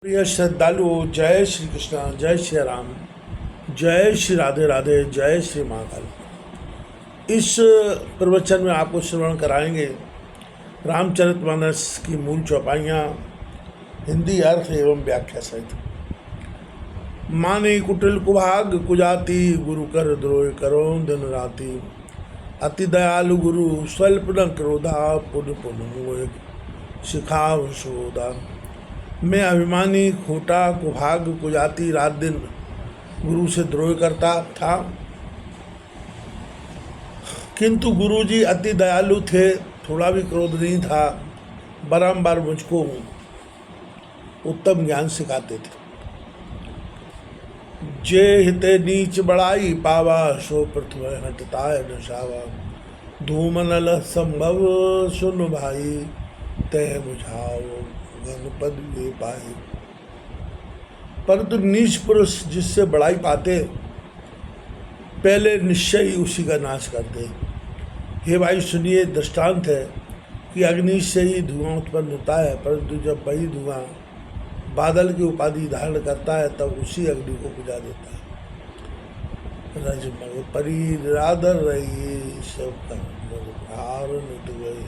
प्रिय श्रद्धालु, जय श्री कृष्णा, जय श्री राम, जय श्री राधे राधे, जय श्री महाकाल। इस प्रवचन में आपको श्रवण कराएंगे रामचरितमानस की मूल चौपाइयाँ, हिंदी अर्थ एवं व्याख्या सहित। माने कुटिल कुभाग कुजाति, गुरु कर द्रोह करो दिन राति। अति दयालु गुरु स्वल्प न क्रोधा, पुन पुन मोह सिखाव शोधा। मैं अभिमानी खोटा कुभाग कुजाति रात दिन गुरु से द्रोह करता था, किंतु गुरुजी अति दयालु थे, थोड़ा भी क्रोध नहीं था, बारंबार मुझको उत्तम ज्ञान सिखाते थे। जे हिते नीच बड़ाई पावा, सो पृथ्वी हटताय न सावा। धूमनल संभव सुन भाई, तय बुझाओ पद ले पाए। परंतु नीच पुरुष जिससे बड़ाई पाते, पहले निश्चय ही उसी का नाश करते। हे भाई सुनिए, दृष्टांत है कि अग्नि से ही धुआं उत्पन्न होता है, परंतु जब वही धुआं बादल की उपाधि धारण करता है तब उसी अग्नि को बुझा देता है। रजमग परी राधर रही, सब हार नित गए।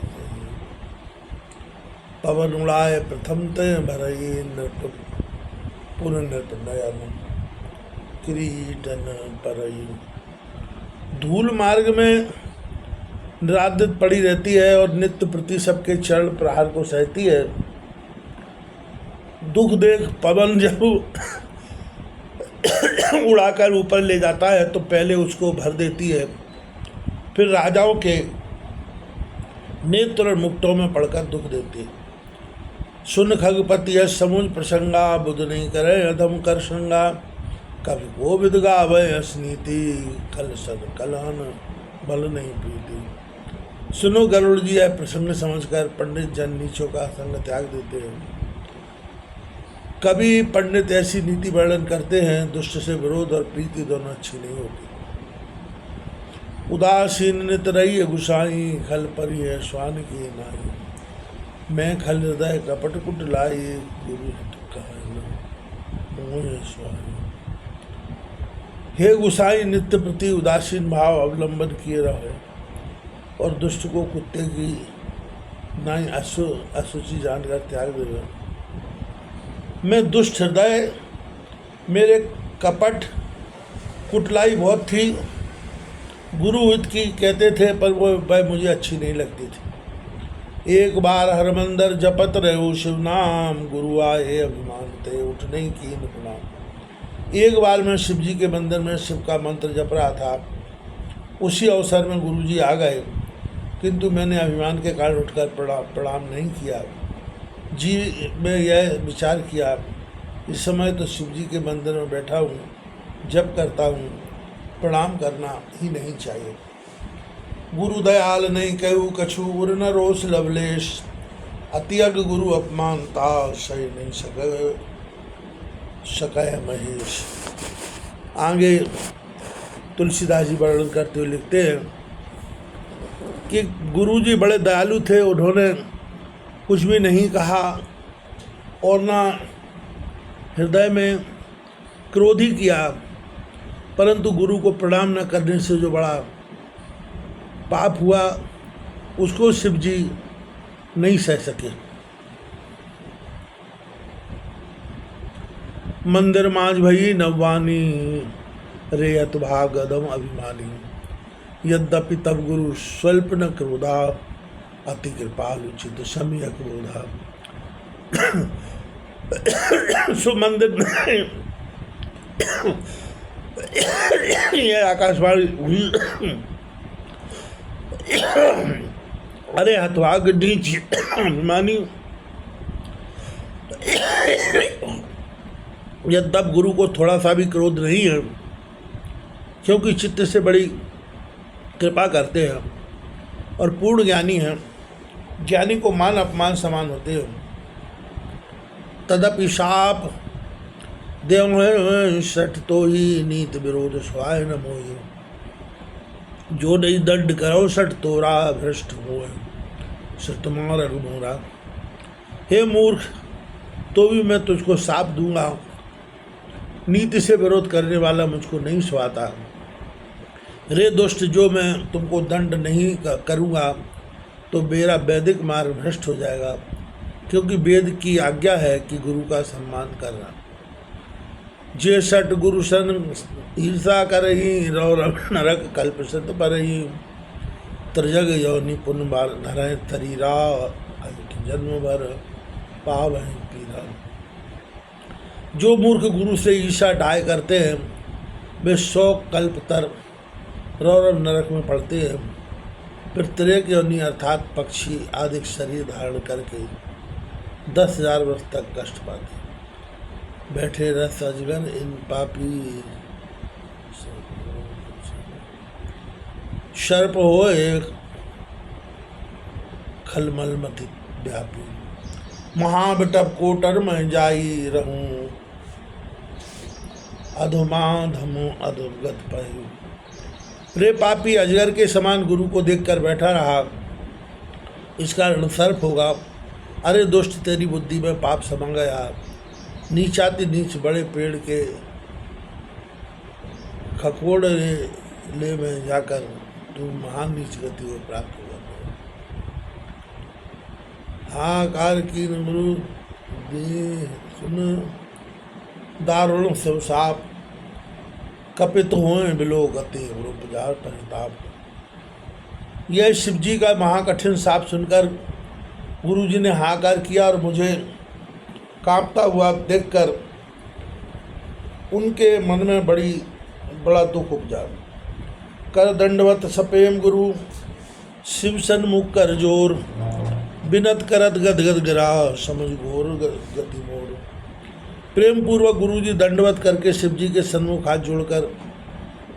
पवन उड़ाए प्रथम तय भरई, नृप पुनः नृप नयन किरीटन परई। धूल मार्ग में निरादृत पड़ी रहती है और नित्य प्रति सबके चरण प्रहार को सहती है। दुख देख पवन जब उड़ाकर ऊपर ले जाता है तो पहले उसको भर देती है, फिर राजाओं के नेत्र और मुक्तों में पड़कर दुख देती है। सुन खगपति यश समुझ प्रसंगा, बुध नहीं करे अधम कर संगा। कभी को विद गावे असनीति, खल सद कलहन बल नहीं प्रीति। सुनो गरुड़ जी, यह प्रसंग समझकर पंडित जन नीचों का संग त्याग देते हैं। कभी पंडित ऐसी नीति वर्णन करते हैं, दुष्ट से विरोध और प्रीति दोनों अच्छी नहीं होती। उदासीन नित रही गुसाई, खल परी है स्वान की नाई। मैं खल हृदय कपट कुट लाई, गुरु हे गुसाई, नित्य प्रति उदासीन भाव अवलंबन किए रहे और दुष्ट को कुत्ते की नाई असुचि जानकर त्याग देवे। मैं दुष्ट हृदय, मेरे कपट कुटलाई बहुत थी, गुरु हित की कहते थे पर वो मुझे अच्छी नहीं लगती थी। एक बार हरमंदर जपत रहो शिव नाम, गुरु आए अभिमान ते उठ नहीं की प्रणाम। एक बार मैं शिव जी के मंदिर में शिव का मंत्र जप रहा था, उसी अवसर में गुरु जी आ गए, किंतु मैंने अभिमान के कारण उठकर प्रणाम नहीं किया। जी मैं यह विचार किया, इस समय तो शिव जी के मंदिर में बैठा हूँ, जप करता हूँ, प्रणाम करना ही नहीं चाहिए। गुरु दयाल नहीं कहू कछु, उर न रोष लवलेश। अत्यग गुरु अपमानता, सही नहीं सके महेश। आगे तुलसीदास जी वर्णन करते हुए लिखते हैं कि गुरु जी बड़े दयालु थे, उन्होंने कुछ भी नहीं कहा और ना हृदय में क्रोध ही किया, परंतु गुरु को प्रणाम न करने से जो बड़ा पाप हुआ उसको शिव जी नहीं सह सके। मंदिर मांझ भई नवानी, रेयत भाग अदम अभिमानी। यद्यपि तब गुरु स्वल्प न क्रोधा, अति कृपाल उचित समय क्रोधा। सो मंदिर में यह आकाशवाणी हुई, अरे हथवाग नीच अभिमानी। यह तब गुरु को थोड़ा सा भी क्रोध नहीं है, क्योंकि चित्त से बड़ी कृपा करते हैं और पूर्ण ज्ञानी हैं। ज्ञानी को मान अपमान समान होते हैं। तदपि शाप देव सठ तो ही, नीत विरोध स्वाय न मोहि। जो नहीं दंड करो सठ तोरा, भ्रष्ट हो सतमार अगमोरा। हे मूर्ख, तो भी मैं तुझको साप दूंगा। नीति से विरोध करने वाला मुझको नहीं सुहाता। रे दुष्ट, जो मैं तुमको दंड नहीं करूँगा तो मेरा वैदिक मार्ग भ्रष्ट हो जाएगा, क्योंकि वेद की आज्ञा है कि गुरु का सम्मान करना। जे सट गुरु सन ईर्षा करही, रौरव नरक कल्प सत परही। त्रिजग योनि पुण्य बार धरय तरीरा, जन्म भर पाव है पीरा। जो मूर्ख गुरु से ईर्षा ढाई करते हैं वे 100 कल्प तर रौरव नरक में पड़ते हैं, फिर त्रेक योनि अर्थात पक्षी आदि शरीर धारण करके 10,000 वर्ष तक कष्ट पाते। बैठे रस अजगर इन पापी, सर्प होए खलमल मति व्यापी। महाबटप कोटर में जाई रहूं, अधमाधमो अधोगत पायु। रे पापी, अजगर के समान गुरु को देखकर बैठा रहा, इसका ऋण सर्प होगा। अरे दुष्ट, तेरी बुद्धि में पाप समा गया। नीचाति नीच बड़े पेड़ के खकोड़ ले में जाकर तू महान नीच गति को प्राप्त हुआ। हाकार की गुरु दे सुन, दारुण शिव साप कपित हुए बिलो गति रूपजार परिताप। यह शिव जी का महाकठिन साप सुनकर गुरुजी ने हाकार किया और मुझे कांपता हुआ देखकर उनके मन में बड़ा दुख उपजा। कर दंडवत सपेम गुरु, शिव सन्मुख कर जोर। बिनत करत गदगद गिरा, समझ घोर गति मोर। प्रेम पूर्वक गुरुजी दंडवत करके शिव जी के सन्मुख हाथ जोड़कर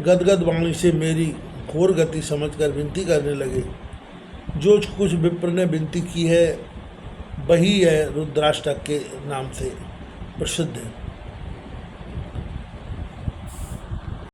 गदगद वाणी से मेरी घोर गति समझकर विनती करने लगे। जो कुछ विप्र ने विनती की है वही है रुद्राष्टक के नाम से प्रसिद्ध है।